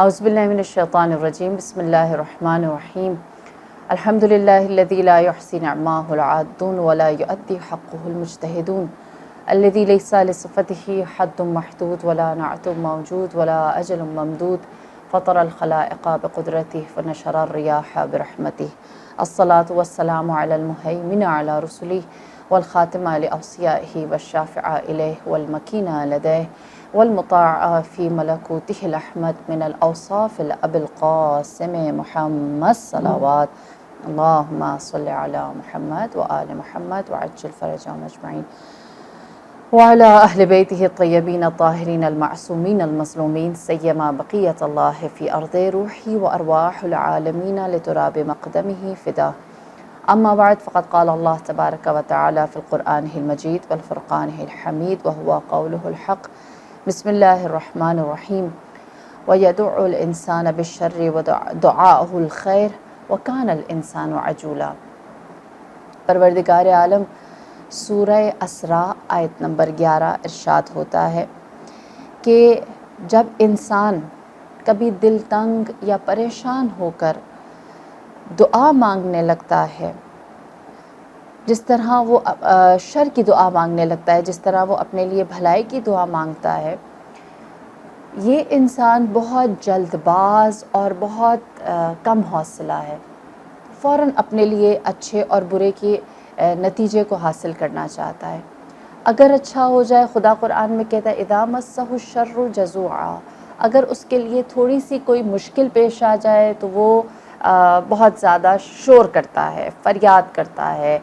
اعوذ باللہ من الشیطان الرجیم بسم اللہ الرحمن الرحیم الحمد للہ الذی لا یحصی نعماہ العادون ولا یؤدی حقہ المجتہدون الذی لیس لصفتہ حد محدود ولا نعت موجود ولا اجل ممدود فطر الخلائق بقدرتہ فنشر الریاح برحمتہ الصلاة والسلام علی المہیمن علی رسلہ والخاتم لأوصیائہ والشافع الیہ والمکین لدیہ والمطاع فی ملکوتہ الأحمد من الأوصاف الأب القاسم محمد صلوات اللہم صل علی محمد وآل محمد وعجل فرجهم اجمعین وعلى اہل بیتہ الطیبین الطاہرین المعصومین المظلومین سیما بقیت اللہ فی ارض روحی وارواح العالمین لتراب مقدمہ فدا اما بعد فقد قال اللہ تبارک وتعالی فی القرآن المجید والفرقان الحمید وهو قوله الحق بسم اللہ الرحمن الرحیم وَيَدُعُ الْإِنسَانَ بِالشَّرِّ وَدُعَاءُهُ الْخَيْرِ وَكَانَ الْإِنسَانُ عَجُولًا۔ پروردگار عالم سورہ اسراء آیت نمبر 11 ارشاد ہوتا ہے کہ جب انسان کبھی دل تنگ یا پریشان ہو کر دعا مانگنے لگتا ہے، جس طرح وہ شر کی دعا مانگنے لگتا ہے، جس طرح وہ اپنے لیے بھلائی کی دعا مانگتا ہے، یہ انسان بہت جلد باز اور بہت کم حوصلہ ہے، فوراً اپنے لیے اچھے اور برے کے نتیجے کو حاصل کرنا چاہتا ہے۔ اگر اچھا ہو جائے، خدا قرآن میں کہتا ہے اذا مسہ الشر جزوعا، اگر اس کے لیے تھوڑی سی کوئی مشکل پیش آ جائے تو وہ بہت زیادہ شور کرتا ہے، فریاد کرتا ہے،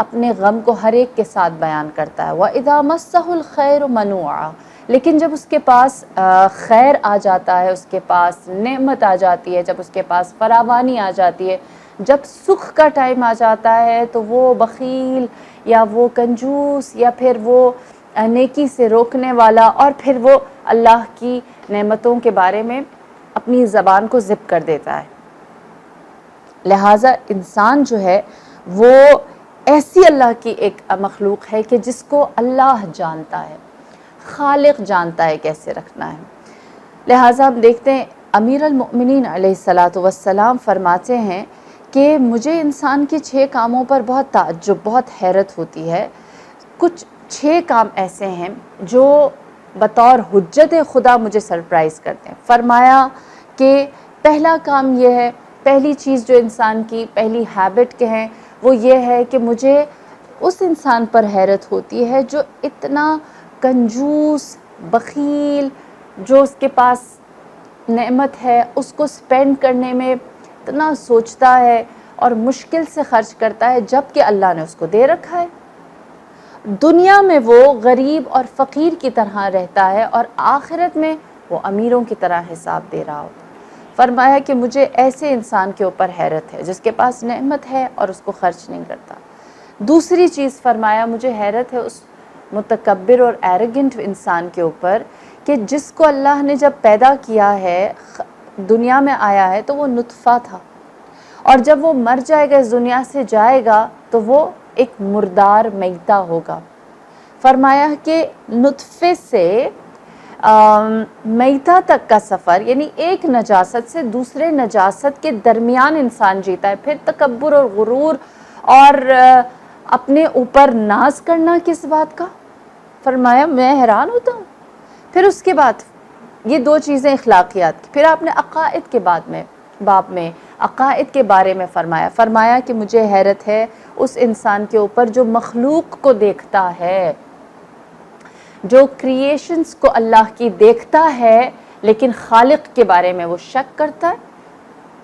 اپنے غم کو ہر ایک کے ساتھ بیان کرتا ہے۔ وَإِذَا مَسَّهُ الْخَيْرُ مَنُوعًا، لیکن جب اس کے پاس خیر آ جاتا ہے، اس کے پاس نعمت آ جاتی ہے، جب اس کے پاس فراوانی آ جاتی ہے، جب سکھ کا ٹائم آ جاتا ہے تو وہ بخیل یا وہ کنجوس یا پھر وہ نیکی سے روکنے والا اور پھر وہ اللہ کی نعمتوں کے بارے میں اپنی زبان کو زب کر دیتا ہے۔ لہٰذا انسان جو ہے وہ ایسی اللہ کی ایک مخلوق ہے کہ جس کو اللہ جانتا ہے، خالق جانتا ہے کیسے رکھنا ہے۔ لہٰذا ہم دیکھتے ہیں امیر المؤمنین علیہ السلام فرماتے ہیں کہ مجھے انسان کے 6 کاموں پر بہت تعجب، بہت حیرت ہوتی ہے۔ کچھ 6 کام ایسے ہیں جو بطور حجت خدا مجھے سرپرائز کرتے ہیں۔ فرمایا کہ پہلا کام یہ ہے، پہلی چیز جو انسان کی پہلی ہیبٹ کے ہیں وہ یہ ہے کہ مجھے اس انسان پر حیرت ہوتی ہے جو اتنا کنجوس، بخیل، جو اس کے پاس نعمت ہے اس کو سپینڈ کرنے میں اتنا سوچتا ہے اور مشکل سے خرچ کرتا ہے جبکہ اللہ نے اس کو دے رکھا ہے۔ دنیا میں وہ غریب اور فقیر کی طرح رہتا ہے اور آخرت میں وہ امیروں کی طرح حساب دے رہا ہوتا ہے۔ فرمایا کہ مجھے ایسے انسان کے اوپر حیرت ہے جس کے پاس نعمت ہے اور اس کو خرچ نہیں کرتا۔ دوسری چیز فرمایا مجھے حیرت ہے اس متکبر اور ایروگنٹ انسان کے اوپر کہ جس کو اللہ نے جب پیدا کیا ہے، دنیا میں آیا ہے تو وہ نطفہ تھا، اور جب وہ مر جائے گا، اس دنیا سے جائے گا تو وہ ایک مردار میتہ ہوگا۔ فرمایا کہ نطفے سے میتہ تک کا سفر، یعنی ایک نجاست سے دوسرے نجاست کے درمیان انسان جیتا ہے۔ پھر تکبر اور غرور اور اپنے اوپر ناز کرنا کس بات کا؟ فرمایا میں حیران ہوتا ہوں۔ پھر اس کے بعد یہ 2 چیزیں اخلاقیات کی، پھر آپ نے عقائد کے باب میں عقائد کے بارے میں فرمایا کہ مجھے حیرت ہے اس انسان کے اوپر جو مخلوق کو دیکھتا ہے، جو کریشنز کو اللہ کی دیکھتا ہے لیکن خالق کے بارے میں وہ شک کرتا ہے۔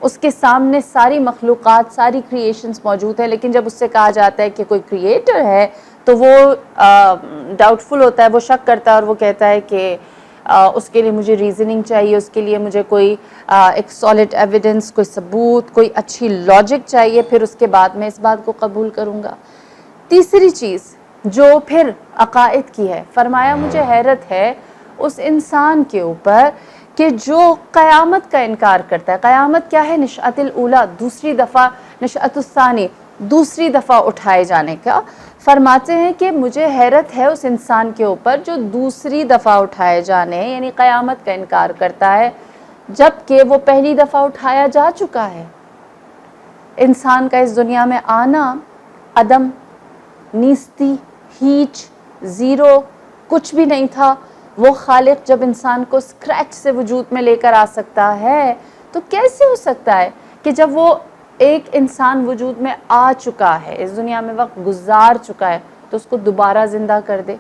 اس کے سامنے ساری مخلوقات، ساری کریشنز موجود ہے، لیکن جب اس سے کہا جاتا ہے کہ کوئی کریٹر ہے تو وہ ڈاؤٹ فل ہوتا ہے، وہ شک کرتا ہے اور وہ کہتا ہے کہ اس کے لیے مجھے ریزننگ چاہیے، اس کے لیے مجھے کوئی ایک سالڈ ایویڈنس، کوئی ثبوت، کوئی اچھی لاجک چاہیے، پھر اس کے بعد میں اس بات کو قبول کروں گا۔ تیسری چیز جو پھر عقائد کی ہے، فرمایا مجھے حیرت ہے اس انسان کے اوپر کہ جو قیامت کا انکار کرتا ہے۔ قیامت کیا ہے؟ نشأۃ الاولیٰ، دوسری دفعہ، نشأۃ الثانی، دوسری دفعہ اٹھائے جانے کا۔ فرماتے ہیں کہ مجھے حیرت ہے اس انسان کے اوپر جو دوسری دفعہ اٹھائے جانے یعنی قیامت کا انکار کرتا ہے، جب کہ وہ پہلی دفعہ اٹھایا جا چکا ہے۔ انسان کا اس دنیا میں آنا عدم، نیستی، ہیچ، زیرو، کچھ بھی نہیں تھا، وہ خالق جب انسان کو اسکریچ سے وجود میں لے کر آ سکتا ہے تو کیسے ہو سکتا ہے کہ جب وہ ایک انسان وجود میں آ چکا ہے، اس دنیا میں وقت گزار چکا ہے، تو اس کو دوبارہ زندہ کر دے؟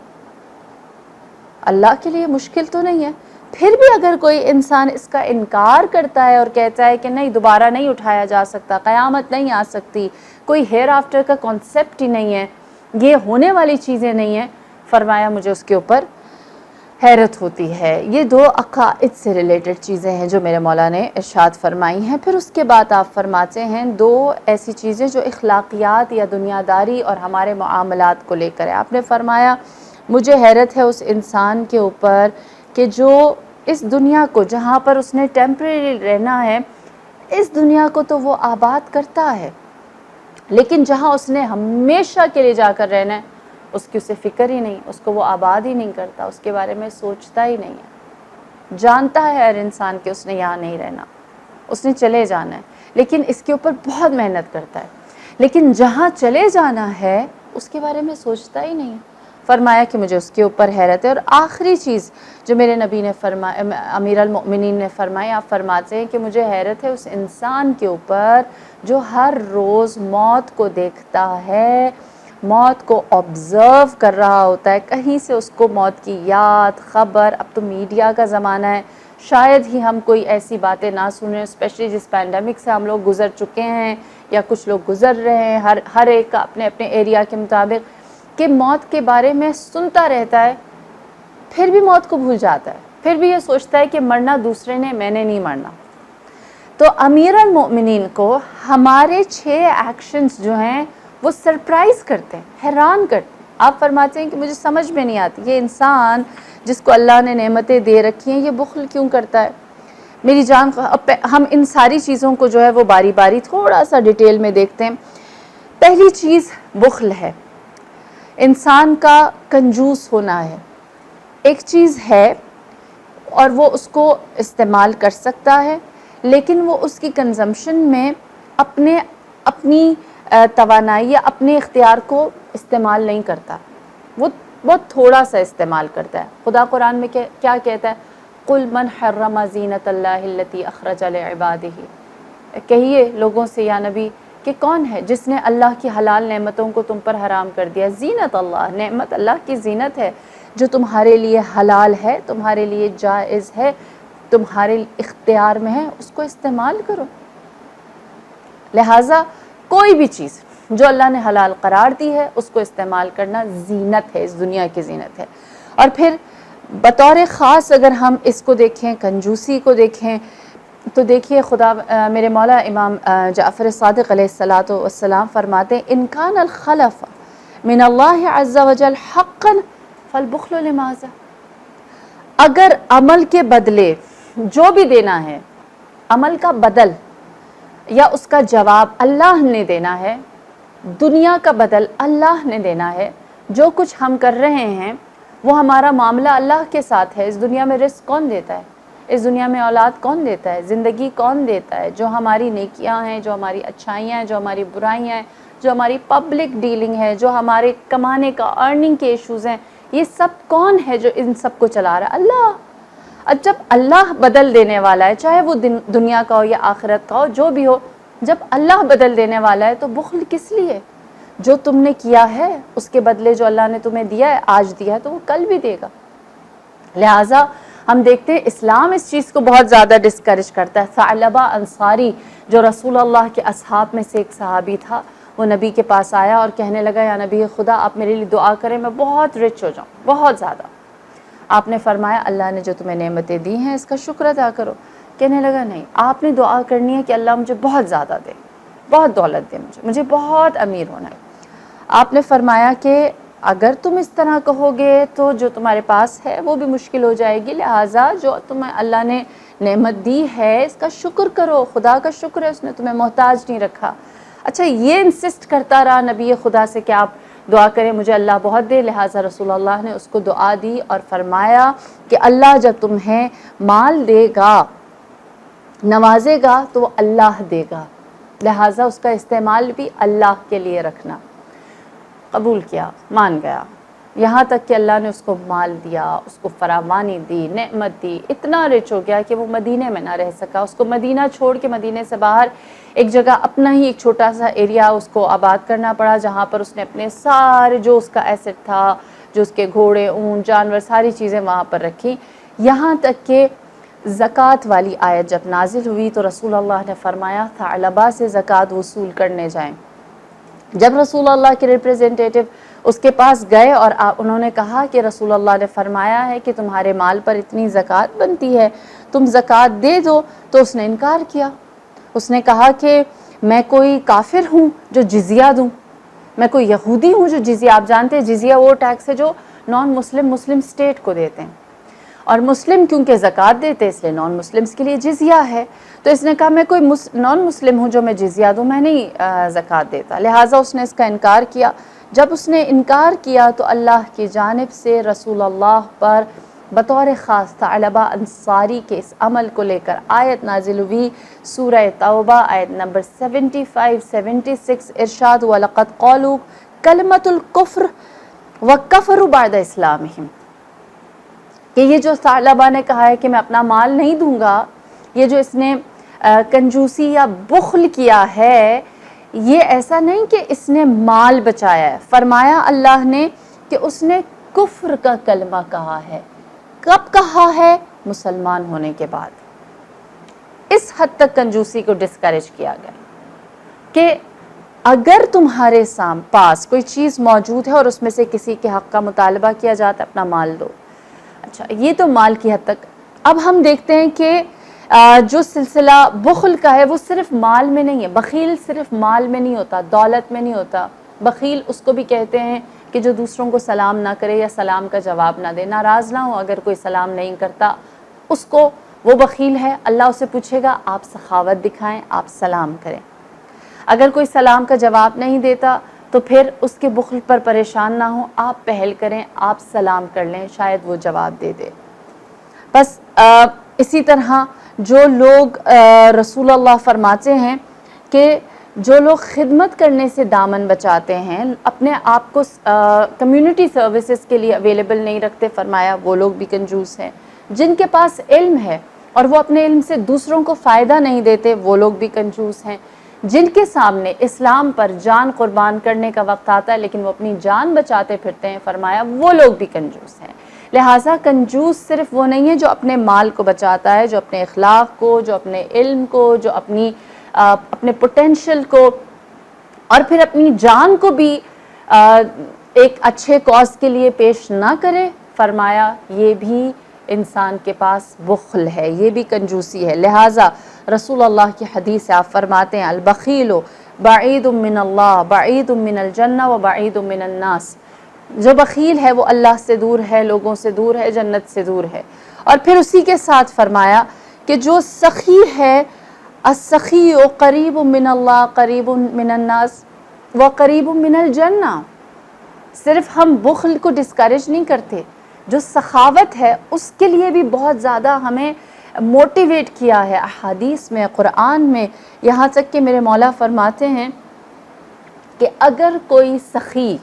اللہ کے لیے مشکل تو نہیں ہے۔ پھر بھی اگر کوئی انسان اس کا انکار کرتا ہے اور کہتا ہے کہ نہیں، دوبارہ نہیں اٹھایا جا سکتا، قیامت نہیں آ سکتی، کوئی ہیئر آفٹر کا کانسیپٹ ہی نہیں ہے، یہ ہونے والی چیزیں نہیں ہیں، فرمایا مجھے اس کے اوپر حیرت ہوتی ہے۔ یہ دو عقائد سے ریلیٹڈ چیزیں ہیں جو میرے مولا نے ارشاد فرمائی ہیں۔ پھر اس کے بعد آپ فرماتے ہیں دو ایسی چیزیں جو اخلاقیات یا دنیاداری اور ہمارے معاملات کو لے کر ہے۔ آپ نے فرمایا مجھے حیرت ہے اس انسان کے اوپر کہ جو اس دنیا کو، جہاں پر اس نے ٹیمپریری رہنا ہے، اس دنیا کو تو وہ آباد کرتا ہے، لیکن جہاں اس نے ہمیشہ کے لیے جا کر رہنا ہے، اس کی اسے فکر ہی نہیں، اس کو وہ آباد ہی نہیں کرتا، اس کے بارے میں سوچتا ہی نہیں ہے۔ جانتا ہے ہر انسان کہ اس نے یہاں نہیں رہنا، اس نے چلے جانا ہے، لیکن اس کے اوپر بہت محنت کرتا ہے، لیکن جہاں چلے جانا ہے اس کے بارے میں سوچتا ہی نہیں ہے۔ فرمایا کہ مجھے اس کے اوپر حیرت ہے۔ اور آخری چیز جو میرے نبی نے فرمایا، امیر المؤمنین نے فرمایا، آپ فرماتے ہیں کہ مجھے حیرت ہے اس انسان کے اوپر جو ہر روز موت کو دیکھتا ہے، موت کو آبزرو کر رہا ہوتا ہے، کہیں سے اس کو موت کی یاد، خبر، اب تو میڈیا کا زمانہ ہے، شاید ہی ہم کوئی ایسی باتیں نہ سنیں، اسپیشلی جس پینڈیمک سے ہم لوگ گزر چکے ہیں یا کچھ لوگ گزر رہے ہیں، ہر ایک کا اپنے اپنے ایریا کے مطابق، کہ موت کے بارے میں سنتا رہتا ہے، پھر بھی موت کو بھول جاتا ہے، پھر بھی یہ سوچتا ہے کہ مرنا دوسرے نے، میں نے نہیں مرنا۔ تو امیر المؤمنین کو ہمارے 6 ایکشنز جو ہیں وہ سرپرائز کرتے ہیں، حیران کرتے ہیں۔ آپ فرماتے ہیں کہ مجھے سمجھ میں نہیں آتی یہ انسان جس کو اللہ نے نعمتیں دے رکھی ہیں یہ بخل کیوں کرتا ہے؟ میری جان، ہم ان ساری چیزوں کو جو ہے وہ باری باری تھوڑا سا ڈیٹیل میں دیکھتے ہیں۔ پہلی چیز بخل ہے، انسان کا کنجوس ہونا ہے۔ ایک چیز ہے اور وہ اس کو استعمال کر سکتا ہے، لیکن وہ اس کی کنزمپشن میں اپنی توانائی یا اپنے اختیار کو استعمال نہیں کرتا، وہ بہت تھوڑا سا استعمال کرتا ہے۔ خدا قرآن میں کیا کہتا ہے؟ قُلْ مَنْ حَرَّمَ زِینَةَ اللَّهِ الَّتِي أَخْرَجَ لِعِبَادِهِ، کہیے لوگوں سے یا نبی کہ کون ہے جس نے اللہ کی حلال نعمتوں کو تم پر حرام کر دیا؟ زینت اللہ، نعمت اللہ کی زینت ہے جو تمہارے لیے حلال ہے، تمہارے لیے جائز ہے، تمہارے اختیار میں ہے، اس کو استعمال کرو۔ لہٰذا کوئی بھی چیز جو اللہ نے حلال قرار دی ہے اس کو استعمال کرنا زینت ہے، اس دنیا کی زینت ہے۔ اور پھر بطور خاص اگر ہم اس کو دیکھیں، کنجوسی کو دیکھیں، تو دیکھیے خدا میرے مولا امام جعفر صادق علیہ السلام فرماتے ہیں ان کان الخلف من اللہ عز وجل حقا فالبخل لماذا، اگر عمل کے بدلے جو بھی دینا ہے، عمل کا بدل یا اس کا جواب اللہ نے دینا ہے، دنیا کا بدل اللہ نے دینا ہے، جو کچھ ہم کر رہے ہیں وہ ہمارا معاملہ اللہ کے ساتھ ہے۔ اس دنیا میں رزق کون دیتا ہے؟ اس دنیا میں اولاد کون دیتا ہے؟ زندگی کون دیتا ہے؟ جو ہماری نیکیاں ہیں، جو ہماری اچھائیاں ہیں، جو ہماری برائیاں ہیں، جو ہماری پبلک ڈیلنگ ہے، جو ہمارے کمانے کا ارننگ کے ایشوز ہیں، یہ سب کون ہے جو ان سب کو چلا رہا ہے؟ اللہ۔ اب جب اللہ بدل دینے والا ہے، چاہے وہ دنیا کا ہو یا آخرت کا ہو، جو بھی ہو، جب اللہ بدل دینے والا ہے تو بخل کس لیے؟ جو تم نے کیا ہے اس کے بدلے جو اللہ نے تمہیں دیا ہے، آج دیا ہے، تو وہ کل بھی دے گا۔ لہٰذا ہم دیکھتے ہیں اسلام اس چیز کو بہت زیادہ ڈسکریج کرتا ہے۔ ثعلبہ انصاری جو رسول اللہ کے اصحاب میں سے ایک صحابی تھا، وہ نبی کے پاس آیا اور کہنے لگا یا نبی خدا آپ میرے لیے دعا کریں، میں بہت رچ ہو جاؤں، بہت زیادہ۔ آپ نے فرمایا اللہ نے جو تمہیں نعمتیں دی ہیں اس کا شکر ادا کرو۔ کہنے لگا نہیں، آپ نے دعا کرنی ہے کہ اللہ مجھے بہت زیادہ دے، بہت دولت دے، مجھے بہت امیر ہونا ہے۔ آپ نے فرمایا کہ اگر تم اس طرح کہو گے تو جو تمہارے پاس ہے وہ بھی مشکل ہو جائے گی، لہٰذا جو تمہیں اللہ نے نعمت دی ہے اس کا شکر کرو، خدا کا شکر ہے اس نے تمہیں محتاج نہیں رکھا۔ اچھا، یہ انسسٹ کرتا رہا نبی خدا سے کہ آپ دعا کریں مجھے اللہ بہت دے، لہٰذا رسول اللہ نے اس کو دعا دی اور فرمایا کہ اللہ جب تمہیں مال دے گا نوازے گا تو وہ اللہ دے گا، لہٰذا اس کا استعمال بھی اللہ کے لیے رکھنا۔ قبول کیا، مان گیا، یہاں تک کہ اللہ نے اس کو مال دیا، اس کو فراوانی دی، نعمت دی، اتنا رچ ہو گیا کہ وہ مدینے میں نہ رہ سکا، اس کو مدینہ چھوڑ کے مدینے سے باہر ایک جگہ اپنا ہی ایک چھوٹا سا ایریا اس کو آباد کرنا پڑا، جہاں پر اس نے اپنے سارے جو اس کا ایسٹ تھا، جو اس کے گھوڑے، اونٹ، جانور، ساری چیزیں وہاں پر رکھی، یہاں تک کہ زکوٰۃ والی آیت جب نازل ہوئی تو رسول اللہ نے فرمایا ثعلبہ سے زکوٰۃ وصول کرنے جائیں۔ جب رسول اللہ کے ریپریزنٹیٹو اس کے پاس گئے اور انہوں نے کہا کہ رسول اللہ نے فرمایا ہے کہ تمہارے مال پر اتنی زکوٰۃ بنتی ہے، تم زکوٰۃ دے دو، تو اس نے انکار کیا۔ اس نے کہا کہ میں کوئی کافر ہوں جو جزیہ دوں، میں کوئی یہودی ہوں جو جزیہ، آپ جانتے ہیں جزیہ وہ ٹیکس ہے جو نان مسلم اسٹیٹ کو دیتے ہیں، اور مسلم کیونکہ زکوٰۃ دیتے اس لیے نان مسلمس کے لیے جزیہ ہے، تو اس نے کہا میں کوئی نان مسلم ہوں جو میں جزیہ دوں، میں نہیں زکوٰۃ دیتا، لہٰذا اس نے اس کا انکار کیا۔ جب اس نے انکار کیا تو اللہ کی جانب سے رسول اللہ پر بطور خاص ثعلبہ انصاری کے اس عمل کو لے کر آیت نازل ہوئی، سورہ توبہ آیت نمبر 75-76، ارشاد ہوا لَقَدْ قَالُوا كَلِمَةُ الْكُفْرِ وَكَفَرُوا بَعْدَ إِسْلَامِهِمْ، کہ یہ جو ثعلبہ نے کہا ہے کہ میں اپنا مال نہیں دوں گا، یہ جو اس نے کنجوسی یا بخل کیا ہے، یہ ایسا نہیں کہ اس نے مال بچایا ہے، فرمایا اللہ نے کہ اس نے کفر کا کلمہ کہا ہے۔ کب کہا ہے؟ مسلمان ہونے کے بعد۔ اس حد تک کنجوسی کو ڈسکریج کیا گیا کہ اگر تمہارے پاس کوئی چیز موجود ہے اور اس میں سے کسی کے حق کا مطالبہ کیا جاتا ہے، اپنا مال دو۔ اچھا، یہ تو مال کی حد تک۔ اب ہم دیکھتے ہیں کہ جو سلسلہ بخل کا ہے وہ صرف مال میں نہیں ہے، بخیل صرف مال میں نہیں ہوتا، دولت میں نہیں ہوتا، بخیل اس کو بھی کہتے ہیں کہ جو دوسروں کو سلام نہ کرے یا سلام کا جواب نہ دے، ناراض نہ ہو اگر کوئی سلام نہیں کرتا اس کو، وہ بخیل ہے۔ اللہ اسے پوچھے گا آپ سخاوت دکھائیں، آپ سلام کریں۔ اگر کوئی سلام کا جواب نہیں دیتا تو پھر اس کے بخل پر پریشان نہ ہوں، آپ پہل کریں، آپ سلام کر لیں، شاید وہ جواب دے دے۔ بس اسی طرح جو لوگ رسول اللہ فرماتے ہیں کہ جو لوگ خدمت کرنے سے دامن بچاتے ہیں، اپنے آپ کو کمیونٹی سروسز کے لیے اویلیبل نہیں رکھتے، فرمایا وہ لوگ بھی کنجوس ہیں۔ جن کے پاس علم ہے اور وہ اپنے علم سے دوسروں کو فائدہ نہیں دیتے، وہ لوگ بھی کنجوس ہیں۔ جن کے سامنے اسلام پر جان قربان کرنے کا وقت آتا ہے لیکن وہ اپنی جان بچاتے پھرتے ہیں، فرمایا وہ لوگ بھی کنجوس ہیں۔ لہٰذا کنجوس صرف وہ نہیں ہے جو اپنے مال کو بچاتا ہے، جو اپنے اخلاق کو، جو اپنے علم کو، جو اپنے پوٹینشل کو اور پھر اپنی جان کو بھی ایک اچھے کاز کے لیے پیش نہ کرے، فرمایا یہ بھی انسان کے پاس بخل ہے، یہ بھی کنجوسی ہے۔ لہٰذا رسول اللہ کی حدیث سے آپ فرماتے ہیں البخیل بعید من اللہ، بعید من الجنہ و بعید من الناس، جو بخیل ہے وہ اللہ سے دور ہے، لوگوں سے دور ہے، جنت سے دور ہے۔ اور پھر اسی کے ساتھ فرمایا کہ جو سخی ہے، السخی قریب من اللہ، قریب من الناس و قریب من الجنہ۔ صرف ہم بخل کو ڈسکریج نہیں کرتے، جو سخاوت ہے اس کے لیے بھی بہت زیادہ ہمیں موٹیویٹ کیا ہے احادیث میں، قرآن میں، یہاں تک کہ میرے مولا فرماتے ہیں کہ اگر کوئی سخی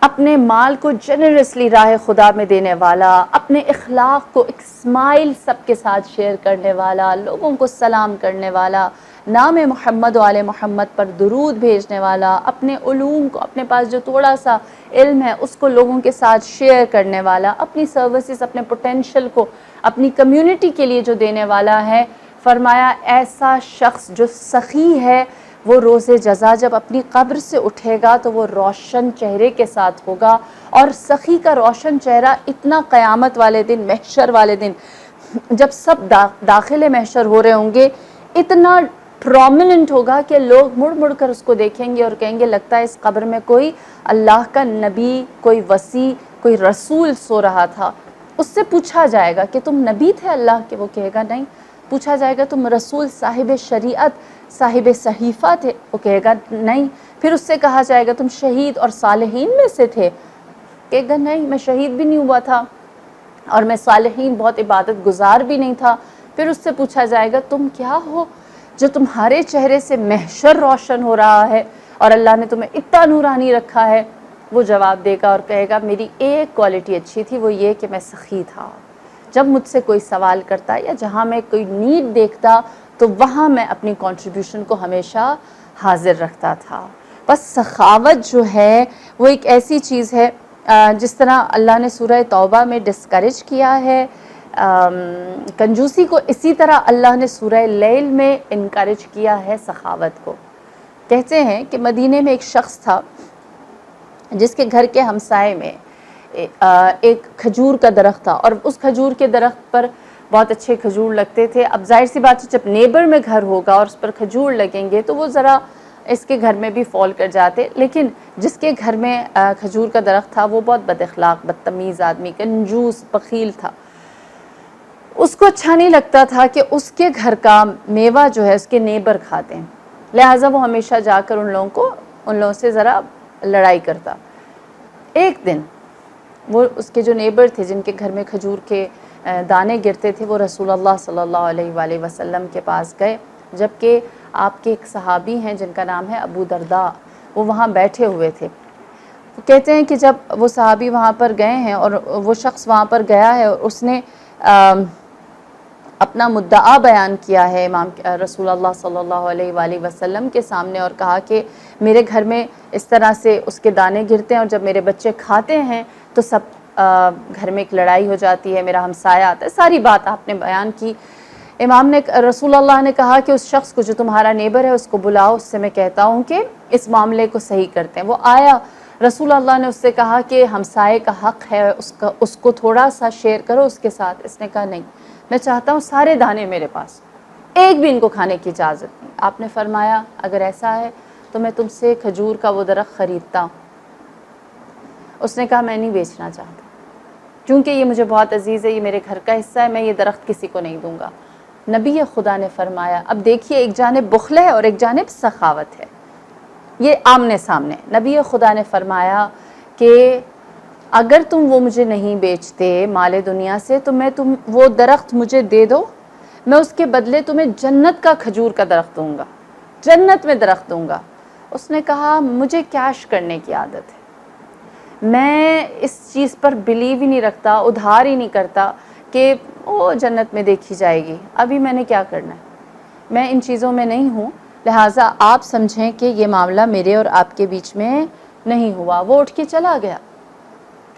اپنے مال کو جنرسلی راہ خدا میں دینے والا، اپنے اخلاق کو ایک اسمائل سب کے ساتھ شیئر کرنے والا، لوگوں کو سلام کرنے والا، نام محمد و آل محمد پر درود بھیجنے والا، اپنے علوم کو، اپنے پاس جو تھوڑا سا علم ہے اس کو لوگوں کے ساتھ شیئر کرنے والا، اپنی سروسز، اپنے پوٹینشل کو اپنی کمیونٹی کے لیے جو دینے والا ہے، فرمایا ایسا شخص جو سخی ہے وہ روز جزا جب اپنی قبر سے اٹھے گا تو وہ روشن چہرے کے ساتھ ہوگا، اور سخی کا روشن چہرہ اتنا قیامت والے دن، محشر والے دن جب سب داخل محشر ہو رہے ہوں گے، اتنا پرومیننٹ ہوگا کہ لوگ مڑ مڑ کر اس کو دیکھیں گے اور کہیں گے لگتا ہے اس قبر میں کوئی اللہ کا نبی، کوئی وصی، کوئی رسول سو رہا تھا۔ اس سے پوچھا جائے گا کہ تم نبی تھے اللہ کے؟ وہ کہے گا نہیں۔ پوچھا جائے گا تم رسول، صاحب شریعت، صاحب صحیفہ تھے؟ وہ کہے گا نہیں۔ پھر اس سے کہا جائے گا تم شہید اور صالحین میں سے تھے؟ کہے گا نہیں، میں شہید بھی نہیں ہوا تھا اور میں صالحین بہت عبادت گزار بھی نہیں تھا۔ پھر اس سے پوچھا جائے گا تم کیا ہو جو تمہارے چہرے سے محشر روشن ہو رہا ہے اور اللہ نے تمہیں اتنا نورانی رکھا ہے؟ وہ جواب دے گا اور کہے گا میری ایک کوالٹی اچھی تھی، وہ یہ کہ میں سخی تھا، جب مجھ سے کوئی سوال کرتا یا جہاں میں کوئی نیڈ دیکھتا تو وہاں میں اپنی کنٹریبیوشن کو ہمیشہ حاضر رکھتا تھا۔ بس سخاوت جو ہے وہ ایک ایسی چیز ہے جس طرح اللہ نے سورہ توبہ میں ڈسکریج کیا ہے کنجوسی کو، اسی طرح اللہ نے سورہ لیل میں انکریج کیا ہے سخاوت کو۔ کہتے ہیں کہ مدینے میں ایک شخص تھا جس کے گھر کے ہمسائے میں ایک کھجور کا درخت تھا، اور اس کھجور کے درخت پر بہت اچھے کھجور لگتے تھے۔ اب ظاہر سی بات ہے جب نیبر میں گھر ہوگا اور اس پر کھجور لگیں گے تو وہ ذرا اس کے گھر میں بھی فال کر جاتے، لیکن جس کے گھر میں کھجور کا درخت تھا وہ بہت بد اخلاق، بدتمیز آدمی، کنجوس، بخیل تھا۔ اس کو اچھا نہیں لگتا تھا کہ اس کے گھر کا میوہ جو ہے اس کے نیبر کھاتے ہیں، لہٰذا وہ ہمیشہ جا کر ان لوگوں سے ذرا لڑائی کرتا۔ ایک دن وہ اس کے جو نیبر تھے جن کے گھر میں کھجور کے دانے گرتے تھے وہ رسول اللہ صلی اللہ علیہ وآلہ وسلم کے پاس گئے، جبکہ آپ کے ایک صحابی ہیں جن کا نام ہے ابو درداء، وہ وہاں بیٹھے ہوئے تھے۔ کہتے ہیں کہ جب وہ صحابی وہاں پر گئے ہیں اور وہ شخص وہاں پر گیا ہے اور اس نے اپنا مدعا بیان کیا ہے امام رسول اللہ صلی اللہ علیہ وآلہ وسلم کے سامنے اور کہا کہ میرے گھر میں اس طرح سے اس کے دانے گرتے ہیں اور جب میرے بچے کھاتے ہیں تو سب گھر میں ایک لڑائی ہو جاتی ہے، میرا ہمسایہ آتا ہے، ساری بات آپ نے بیان کی۔ امام نے رسول اللہ نے کہا کہ اس شخص کو جو تمہارا نیبر ہے اس کو بلاؤ، اس سے میں کہتا ہوں کہ اس معاملے کو صحیح کرتے ہیں۔ وہ آیا، رسول اللہ نے اس سے کہا کہ ہمسائے کا حق ہے اس کو تھوڑا سا شیئر کرو اس کے ساتھ۔ اس نے کہا نہیں، میں چاہتا ہوں سارے دانے میرے پاس، ایک بھی ان کو کھانے کی اجازت نہیں۔ آپ نے فرمایا اگر ایسا ہے تو میں تم سے کھجور کا وہ درخت خریدتا ہوں۔ اس نے کہا میں نہیں بیچنا چاہتا کیونکہ یہ مجھے بہت عزیز ہے، یہ میرے گھر کا حصہ ہے، میں یہ درخت کسی کو نہیں دوں گا۔ نبی خدا نے فرمایا، اب دیکھیے ایک جانب بخل ہے اور ایک جانب سخاوت ہے، یہ آمنے سامنے۔ نبی خدا نے فرمایا کہ اگر تم وہ مجھے نہیں بیچتے مال دنیا سے تو تم وہ درخت مجھے دے دو، میں اس کے بدلے تمہیں جنت کا کھجور کا درخت دوں گا، جنت میں درخت دوں گا۔ اس نے کہا مجھے کیش کرنے کی عادت ہے، میں اس چیز پر بلیو ہی نہیں رکھتا، ادھار ہی نہیں کرتا کہ وہ جنت میں دیکھی جائے گی، ابھی میں نے کیا کرنا ہے، میں ان چیزوں میں نہیں ہوں، لہٰذا آپ سمجھیں کہ یہ معاملہ میرے اور آپ کے بیچ میں نہیں ہوا۔ وہ اٹھ کے چلا گیا۔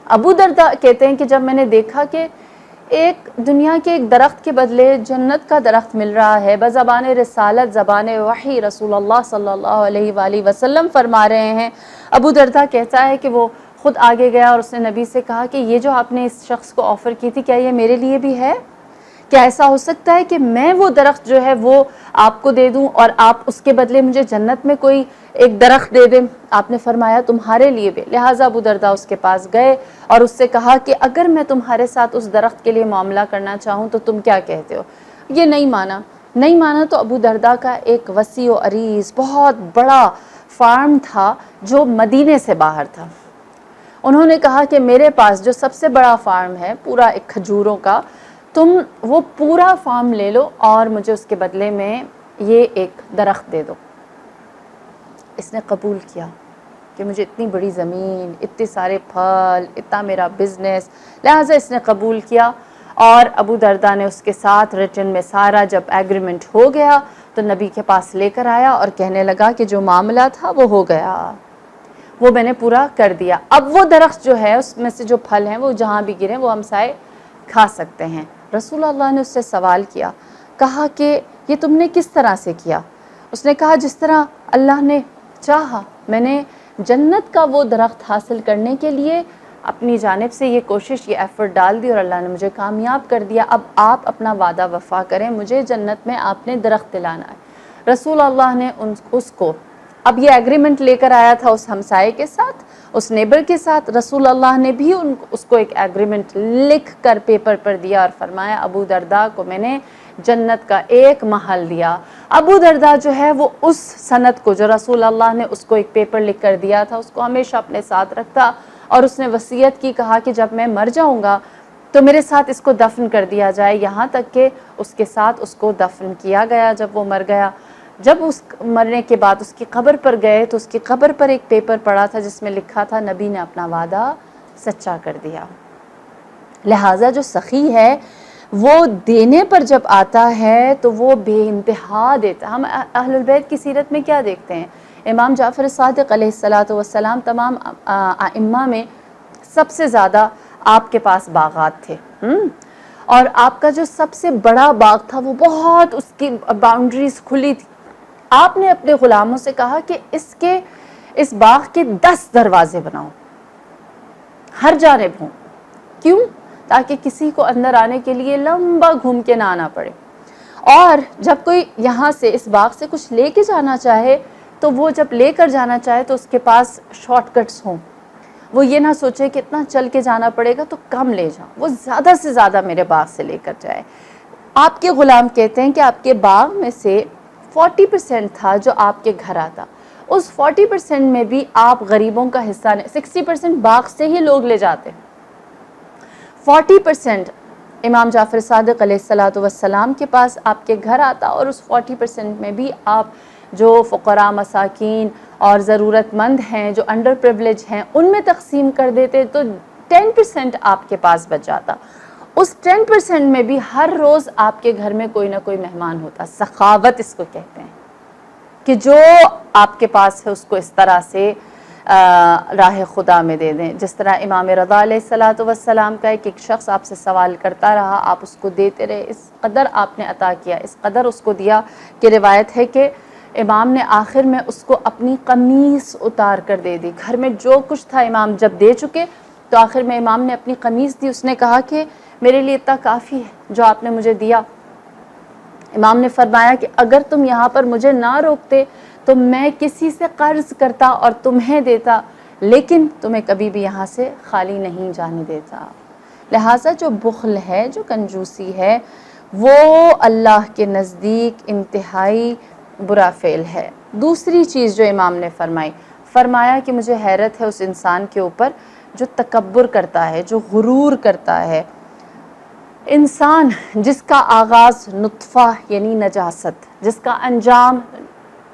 ابو درداء کہتے ہیں کہ جب میں نے دیکھا کہ ایک دنیا کے ایک درخت کے بدلے جنت کا درخت مل رہا ہے، بزبان رسالت، زبان وحی رسول اللہ صلی اللہ علیہ وآلہ وسلم فرما رہے ہیں، ابو درداء کہتا ہے کہ وہ خود آگے گیا اور اس نے نبی سے کہا کہ یہ جو آپ نے اس شخص کو آفر کی تھی کیا یہ میرے لیے بھی ہے؟ کیا ایسا ہو سکتا ہے کہ میں وہ درخت جو ہے وہ آپ کو دے دوں اور آپ اس کے بدلے مجھے جنت میں کوئی ایک درخت دے دیں؟ آپ نے فرمایا تمہارے لیے بھی۔ لہٰذا ابو درداء اس کے پاس گئے اور اس سے کہا کہ اگر میں تمہارے ساتھ اس درخت کے لیے معاملہ کرنا چاہوں تو تم کیا کہتے ہو؟ یہ نہیں مانا تو ابو درداء کا ایک وسیع و عریض بہت بڑا فارم تھا جو مدینے سے باہر تھا۔ انہوں نے کہا کہ میرے پاس جو سب سے بڑا فارم ہے پورا ایک کھجوروں کا، تم وہ پورا فارم لے لو اور مجھے اس کے بدلے میں یہ ایک درخت دے دو۔ اس نے قبول کیا کہ مجھے اتنی بڑی زمین، اتنے سارے پھل، اتنا میرا بزنس، لہٰذا اس نے قبول کیا۔ اور ابو درداء نے اس کے ساتھ ریٹن میں سارا جب ایگریمنٹ ہو گیا تو نبی کے پاس لے کر آیا اور کہنے لگا کہ جو معاملہ تھا وہ ہو گیا، وہ میں نے پورا کر دیا، اب وہ درخت جو ہے اس میں سے جو پھل ہیں وہ جہاں بھی گریں وہ ہمسائے کھا سکتے ہیں۔ رسول اللہ نے اس سے سوال کیا، کہا کہ یہ تم نے کس طرح سے کیا؟ اس نے کہا جس طرح اللہ نے چاہا، میں نے جنت کا وہ درخت حاصل کرنے کے لیے اپنی جانب سے یہ کوشش، یہ ایفرٹ ڈال دی اور اللہ نے مجھے کامیاب کر دیا۔ اب آپ اپنا وعدہ وفا کریں، مجھے جنت میں آپ نے درخت دلانا ہے۔ رسول اللہ نے اس کو اب یہ ایگریمنٹ لے کر آیا تھا اس ہمسائے کے ساتھ، اس نیبر کے ساتھ، رسول اللہ نے بھی اس کو ایک ایگریمنٹ لکھ کر پیپر پر دیا اور فرمایا ابو درداء کو میں نے جنت کا ایک محل دیا۔ ابو درداء جو ہے وہ اس سند کو جو رسول اللہ نے اس کو ایک پیپر لکھ کر دیا تھا اس کو ہمیشہ اپنے ساتھ رکھتا اور اس نے وصیت کی، کہا کہ جب میں مر جاؤں گا تو میرے ساتھ اس کو دفن کر دیا جائے، یہاں تک کہ اس کے ساتھ اس کو دفن کیا گیا جب وہ مر گیا۔ جب اس مرنے کے بعد اس کی قبر پر گئے تو اس کی قبر پر ایک پیپر پڑا تھا جس میں لکھا تھا نبی نے اپنا وعدہ سچا کر دیا۔ لہٰذا جو سخی ہے وہ دینے پر جب آتا ہے تو وہ بے انتہا دیتا۔ ہم اہل البیت کی سیرت میں کیا دیکھتے ہیں؟ امام جعفر صادق علیہ السلام تمام ائمہ میں سب سے زیادہ آپ کے پاس باغات تھے، اور آپ کا جو سب سے بڑا باغ تھا وہ بہت اس کی باؤنڈریز کھلی تھی۔ آپ نے اپنے غلاموں سے کہا کہ اس باغ کے 10 دروازے بناؤ، ہر جانب ہوں۔ کیوں؟ تاکہ کسی کو اندر آنے کے لیے لمبا گھوم کے نہ آنا پڑے، اور جب کوئی یہاں سے اس باغ سے کچھ لے کے جانا چاہے تو وہ جب لے کر جانا چاہے تو اس کے پاس شارٹ کٹس ہوں، وہ یہ نہ سوچے کہ اتنا چل کے جانا پڑے گا تو کم لے جاؤں، وہ زیادہ سے زیادہ میرے باغ سے لے کر جائے۔ آپ کے غلام کہتے ہیں کہ آپ کے باغ میں سے 40% تھا جو آپ کے گھر آتا، اس 40% میں بھی آپ غریبوں کا حصہ نہیں، 60% باغ سے ہی لوگ لے جاتے، 40% امام جعفر صادق علیہ السلام کے پاس آپ کے گھر آتا، اور اس 40% میں بھی آپ جو فقراء مساکین اور ضرورت مند ہیں، جو انڈر پریولیج ہیں، ان میں تقسیم کر دیتے تو 10% آپ کے پاس بچ جاتا۔ اس 10% میں بھی ہر روز آپ کے گھر میں کوئی نہ کوئی مہمان ہوتا۔ سخاوت اس کو کہتے ہیں کہ جو آپ کے پاس ہے اس کو اس طرح سے راہ خدا میں دے دیں۔ جس طرح امام رضا علیہ السلام کا ایک شخص آپ سے سوال کرتا رہا، آپ اس کو دیتے رہے، اس قدر آپ نے عطا کیا، اس قدر اس کو دیا کہ روایت ہے کہ امام نے آخر میں اس کو اپنی قمیص اتار کر دے دی۔ گھر میں جو کچھ تھا امام جب دے چکے تو آخر میں امام نے اپنی قمیص دی۔ اس نے کہا کہ میرے لیے اتنا کافی ہے جو آپ نے مجھے دیا۔ امام نے فرمایا کہ اگر تم یہاں پر مجھے نہ روکتے تو میں کسی سے قرض کرتا اور تمہیں دیتا، لیکن تمہیں کبھی بھی یہاں سے خالی نہیں جانے دیتا۔ لہٰذا جو بخل ہے، جو کنجوسی ہے، وہ اللہ کے نزدیک انتہائی برا فعل ہے۔ دوسری چیز جو امام نے فرمایا کہ مجھے حیرت ہے اس انسان کے اوپر جو تکبر کرتا ہے، جو غرور کرتا ہے۔ انسان جس کا آغاز نطفہ یعنی نجاست، جس کا انجام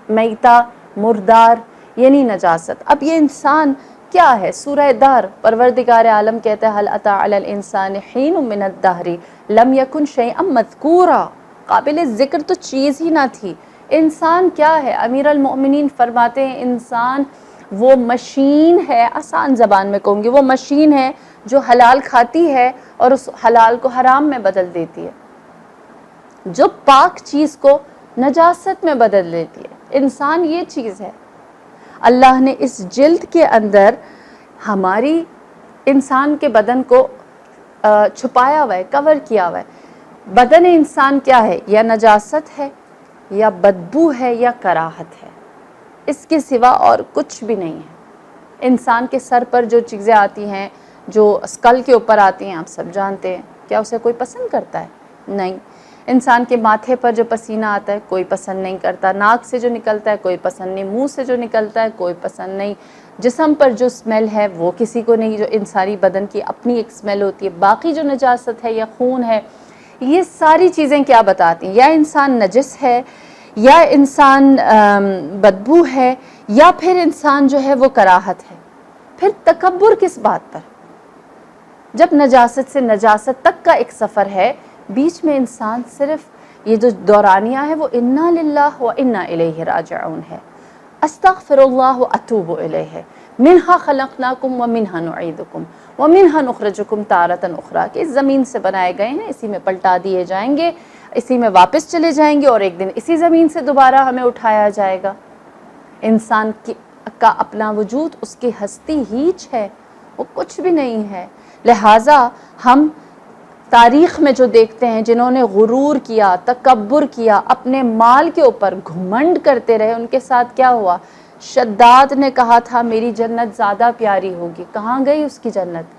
میتہ مردار یعنی نجاست، اب یہ انسان کیا ہے؟ سورہ دار پروردگار عالم کہتا ہے هل اتى على الانسان حين من الدهر لم يكن شيئا مذكورا، قابل ذکر تو چیز ہی نہ تھی۔ انسان کیا ہے؟ امیر المؤمنین فرماتے ہیں انسان وہ مشین ہے، آسان زبان میں کہوں گی، وہ مشین ہے جو حلال کھاتی ہے اور اس حلال کو حرام میں بدل دیتی ہے، جو پاک چیز کو نجاست میں بدل دیتی ہے۔ انسان یہ چیز ہے۔ اللہ نے اس جلد کے اندر ہماری انسان کے بدن کو چھپایا ہوا ہے، کور کیا ہوا ہے۔ بدن انسان کیا ہے؟ یا نجاست ہے، یا بدبو ہے، یا کراہت ہے، اس کے سوا اور کچھ بھی نہیں ہے۔ انسان کے سر پر جو چیزیں آتی ہیں، جو اسکل کے اوپر آتی ہیں، آپ سب جانتے ہیں، کیا اسے کوئی پسند کرتا ہے؟ نہیں۔ انسان کے ماتھے پر جو پسینہ آتا ہے کوئی پسند نہیں کرتا، ناک سے جو نکلتا ہے کوئی پسند نہیں، منہ سے جو نکلتا ہے کوئی پسند نہیں، جسم پر جو اسمیل ہے وہ کسی کو نہیں، جو انسانی بدن کی اپنی ایک اسمیل ہوتی ہے۔ باقی جو نجاست ہے یا خون ہے، یہ ساری چیزیں کیا بتاتی ہیں؟ یا انسان نجس ہے، یا انسان بدبو ہے، یا پھر انسان جو ہے وہ کراہت ہے۔ پھر تکبر کس بات پر؟ جب نجاست سے نجاست تک کا ایک سفر ہے، بیچ میں انسان صرف یہ جو دورانیہ ہے وہ انا للہ و انا الیہ راجعون ہے، استغفر اللہ و اتوب الیہ، منہا خلقناکم و منہا نعیدکم و منہا نخرجکم تارۃ اخری، کہ اس زمین سے بنائے گئے ہیں، اسی میں پلٹا دیے جائیں گے، اسی میں واپس چلے جائیں گے، اور ایک دن اسی زمین سے دوبارہ ہمیں اٹھایا جائے گا۔ انسان کا اپنا وجود، اس کی ہستی ہیچ ہے، وہ کچھ بھی نہیں ہے۔ لہٰذا ہم تاریخ میں جو دیکھتے ہیں جنہوں نے غرور کیا، تکبر کیا، اپنے مال کے اوپر گھمنڈ کرتے رہے، ان کے ساتھ کیا ہوا؟ شداد نے کہا تھا میری جنت زیادہ پیاری ہوگی، کہاں گئی اس کی جنت؟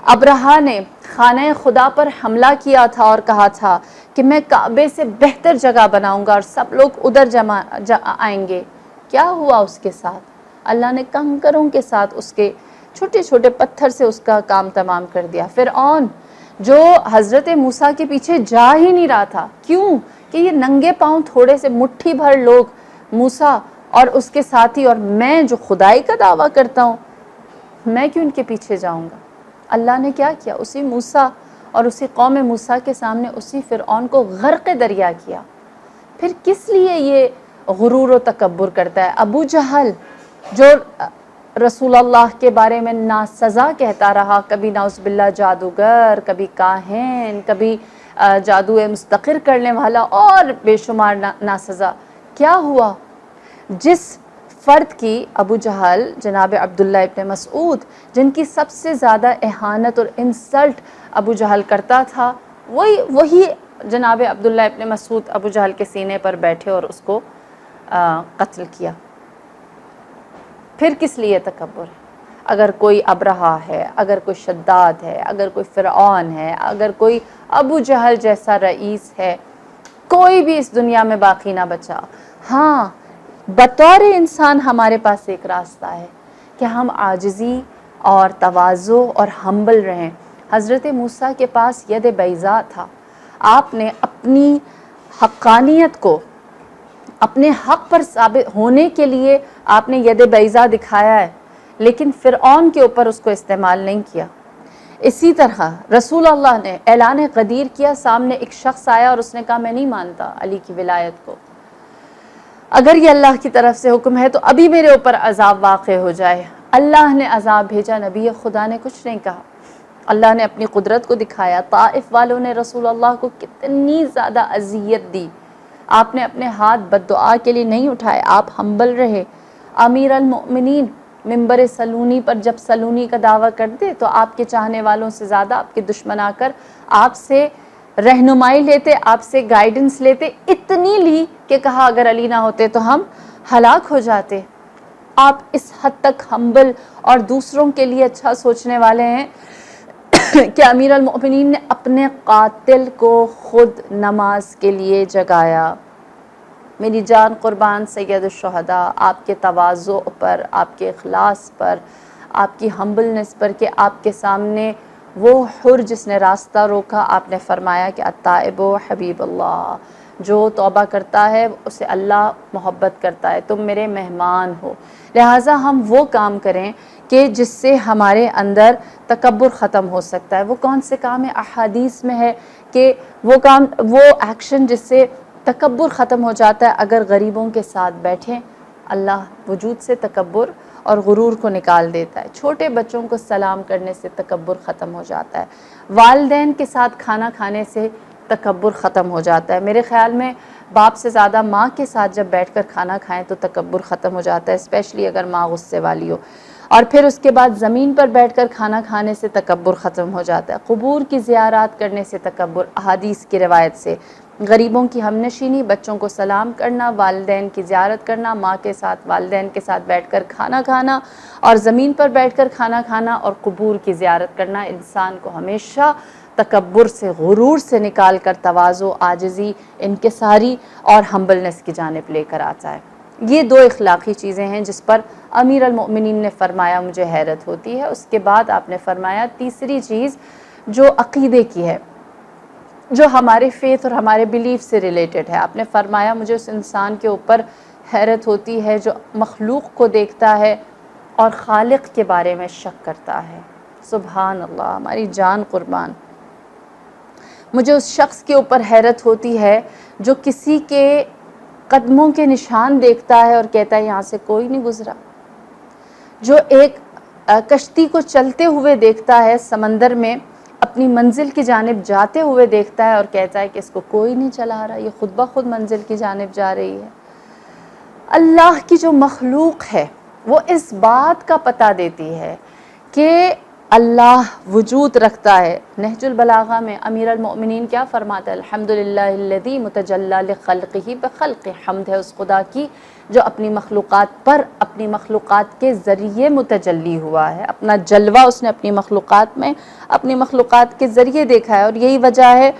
ابرہہ نے خانہ خدا پر حملہ کیا تھا اور کہا تھا کہ میں کعبے سے بہتر جگہ بناؤں گا اور سب لوگ ادھر آئیں گے۔ کیا ہوا اس کے ساتھ؟ اللہ نے کنکروں کے ساتھ اس کے چھوٹے چھوٹے پتھر سے اس کا کام تمام کر دیا۔ فرعون جو حضرت موسیٰ کے پیچھے جا ہی نہیں رہا تھا، کیوں کہ یہ ننگے پاؤں تھوڑے سے مٹھی بھر لوگ، موسیٰ اور اس کے ساتھی، اور میں جو خدائی کا دعویٰ کرتا ہوں، میں کیوں ان کے پیچھے جاؤں گا؟ اللہ نے کیا کیا؟ اسی موسیٰ اور اسی قوم موسیٰ کے سامنے اسی فرعون کو غرق دریا کیا۔ پھر کس لیے یہ غرور و تکبر کرتا ہے؟ ابو جہل جو رسول اللہ کے بارے میں ناسزا کہتا رہا، کبھی نعوذ باللہ جادوگر، کبھی کاہن، کبھی جادو مستقر کرنے والا، اور بے شمار ناسزا، کیا ہوا؟ جس فرد کی، ابو جہل جناب عبداللہ ابن مسعود، جن کی سب سے زیادہ اہانت اور انسلٹ ابو جہل کرتا تھا، وہی جناب عبداللہ ابن مسعود ابو جہل کے سینے پر بیٹھے اور اس کو قتل کیا۔ پھر کس لیے تکبر ہے؟ اگر کوئی ابرہہ ہے، اگر کوئی شداد ہے، اگر کوئی فرعون ہے، اگر کوئی ابو جہل جیسا رئیس ہے، کوئی بھی اس دنیا میں باقی نہ بچا۔ ہاں، بطور انسان ہمارے پاس ایک راستہ ہے کہ ہم عاجزی اور تواضع اور ہمبل رہیں۔ حضرت موسیٰ کے پاس ید بیضاء تھا، آپ نے اپنی حقانیت کو، اپنے حق پر ثابت ہونے کے لیے آپ نے ید بیضاء دکھایا ہے، لیکن فرعون کے اوپر اس کو استعمال نہیں کیا۔ اسی طرح رسول اللہ نے اعلان غدیر کیا، سامنے ایک شخص آیا اور اس نے کہا میں نہیں مانتا علی کی ولایت کو، اگر یہ اللہ کی طرف سے حکم ہے تو ابھی میرے اوپر عذاب واقع ہو جائے۔ اللہ نے عذاب بھیجا، نبی خدا نے کچھ نہیں کہا۔ اللہ نے اپنی قدرت کو دکھایا۔ طائف والوں نے رسول اللہ کو کتنی زیادہ اذیت دی، آپ نے اپنے ہاتھ بد دعا کے لیے نہیں اٹھائے، آپ ہمبل رہے۔ امیر المؤمنین ممبر سلونی پر جب سلونی کا دعویٰ کرتے تو آپ کے چاہنے والوں سے زیادہ آپ کے دشمن آ کر آپ سے رہنمائی لیتے، آپ سے گائیڈنس لیتے، اتنی لی کہ کہا اگر علی نہ ہوتے تو ہم ہلاک ہو جاتے۔ آپ اس حد تک ہمبل اور دوسروں کے لیے اچھا سوچنے والے ہیں کہ امیر المؤمنین نے اپنے قاتل کو خود نماز کے لیے جگایا۔ میری جان قربان سید الشہداء، آپ کے تواضع پر، آپ کے اخلاص پر، آپ کی ہمبلنس پر، کہ آپ کے سامنے وہ حر جس نے راستہ روکا، آپ نے فرمایا کہ التائب حبیب اللہ، جو توبہ کرتا ہے اسے اللہ محبت کرتا ہے، تم میرے مہمان ہو۔ لہٰذا ہم وہ کام کریں کہ جس سے ہمارے اندر تکبر ختم ہو سکتا ہے۔ وہ کون سے کام ہے؟ احادیث میں ہے کہ وہ ایکشن جس سے تکبر ختم ہو جاتا ہے، اگر غریبوں کے ساتھ بیٹھیں، اللہ وجود سے تکبر اور غرور کو نکال دیتا ہے۔ چھوٹے بچوں کو سلام کرنے سے تکبر ختم ہو جاتا ہے۔ والدین کے ساتھ کھانا کھانے سے تکبر ختم ہو جاتا ہے۔ میرے خیال میں باپ سے زیادہ ماں کے ساتھ جب بیٹھ کر کھانا کھائیں تو تکبر ختم ہو جاتا ہے، اسپیشلی اگر ماں غصے والی ہو۔ اور پھر اس کے بعد زمین پر بیٹھ کر کھانا کھانے سے تکبر ختم ہو جاتا ہے۔ قبور کی زیارات کرنے سے تکبر، احادیث کی روایت سے غریبوں کی ہمنشینی، بچوں کو سلام کرنا، والدین کی زیارت کرنا، ماں کے ساتھ والدین کے ساتھ بیٹھ کر کھانا کھانا اور زمین پر بیٹھ کر کھانا کھانا اور قبور کی زیارت کرنا انسان کو ہمیشہ تکبر سے، غرور سے نکال کر تواضع، عاجزی، انکساری اور ہمبلنس کی جانب لے کر آتا ہے۔ یہ دو اخلاقی چیزیں ہیں جس پر امیر المؤمنین نے فرمایا مجھے حیرت ہوتی ہے۔ اس کے بعد آپ نے فرمایا تیسری چیز جو عقیدے کی ہے، جو ہمارے فیتھ اور ہمارے بیلیف سے ریلیٹڈ ہے، آپ نے فرمایا مجھے اس انسان کے اوپر حیرت ہوتی ہے جو مخلوق کو دیکھتا ہے اور خالق کے بارے میں شک کرتا ہے۔ سبحان اللہ، ہماری جان قربان، مجھے اس شخص کے اوپر حیرت ہوتی ہے جو کسی کے قدموں کے نشان دیکھتا ہے اور کہتا ہے یہاں سے کوئی نہیں گزرا، جو ایک کشتی کو چلتے ہوئے دیکھتا ہے سمندر میں، اپنی منزل کی جانب جاتے ہوئے دیکھتا ہے اور کہتا ہے کہ اس کو کوئی نہیں چلا رہا، یہ خود بخود منزل کی جانب جا رہی ہے۔ اللہ کی جو مخلوق ہے وہ اس بات کا پتہ دیتی ہے کہ اللہ وجود رکھتا ہے۔ نہج البلاغہ میں امیر المؤمنین کیا فرماتا ہے؟ الحمدللہ الذی متجلی لخلقہ بخلق، حمد ہے اس خدا کی جو اپنی مخلوقات پر، اپنی مخلوقات کے ذریعے متجلی ہوا ہے، اپنا جلوہ اس نے اپنی مخلوقات میں، اپنی مخلوقات کے ذریعے دیکھا ہے۔ اور یہی وجہ ہے